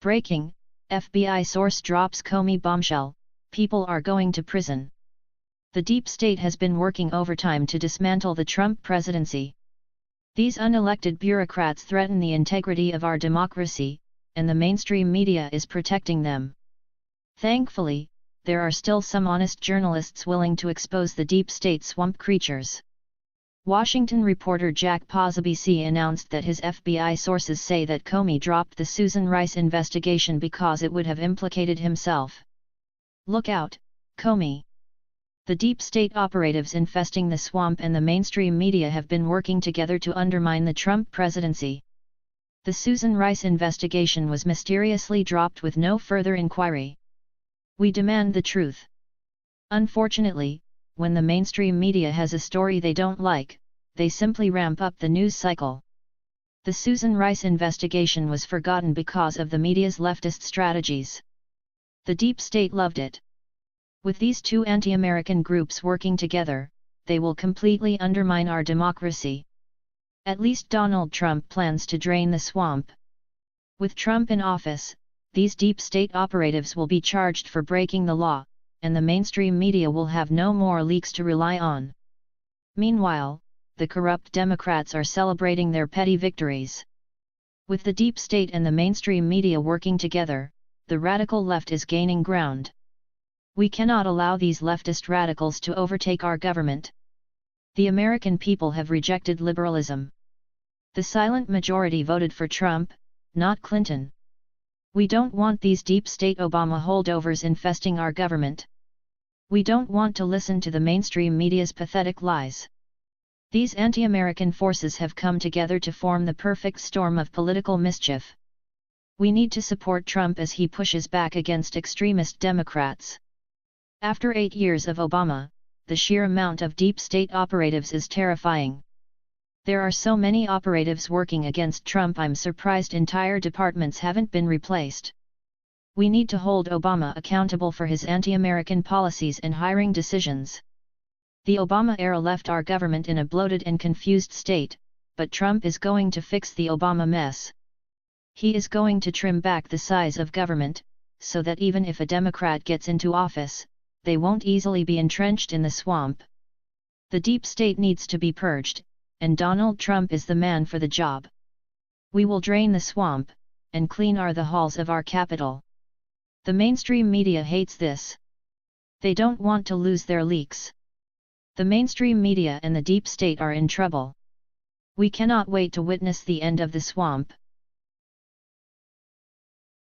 Breaking, FBI source drops Comey bombshell, people are going to prison. The deep state has been working overtime to dismantle the Trump presidency. These unelected bureaucrats threaten the integrity of our democracy, and the mainstream media is protecting them. Thankfully, there are still some honest journalists willing to expose the deep state swamp creatures. Washington reporter Jack Posobiec announced that his FBI sources say that Comey dropped the Susan Rice investigation because it would have implicated himself. Look out, Comey! The deep state operatives infesting the swamp and the mainstream media have been working together to undermine the Trump presidency. The Susan Rice investigation was mysteriously dropped with no further inquiry. We demand the truth. Unfortunately, when the mainstream media has a story they don't like, they simply ramp up the news cycle. The Susan Rice investigation was forgotten because of the media's leftist strategies. The deep state loved it. With these two anti-American groups working together, they will completely undermine our democracy. At least Donald Trump plans to drain the swamp. With Trump in office, these deep state operatives will be charged for breaking the law, and the mainstream media will have no more leaks to rely on. Meanwhile, the corrupt Democrats are celebrating their petty victories. With the deep state and the mainstream media working together, the radical left is gaining ground. We cannot allow these leftist radicals to overtake our government. The American people have rejected liberalism. The silent majority voted for Trump, not Clinton. We don't want these deep state Obama holdovers infesting our government. We don't want to listen to the mainstream media's pathetic lies. These anti-American forces have come together to form the perfect storm of political mischief. We need to support Trump as he pushes back against extremist Democrats. After 8 years of Obama, the sheer amount of deep state operatives is terrifying. There are so many operatives working against Trump, I'm surprised entire departments haven't been replaced. We need to hold Obama accountable for his anti-American policies and hiring decisions. The Obama era left our government in a bloated and confused state, but Trump is going to fix the Obama mess. He is going to trim back the size of government, so that even if a Democrat gets into office, they won't easily be entrenched in the swamp. The deep state needs to be purged, and Donald Trump is the man for the job. We will drain the swamp, and clean the halls of our capital. The mainstream media hates this. They don't want to lose their leaks. The mainstream media and the deep state are in trouble. We cannot wait to witness the end of the swamp.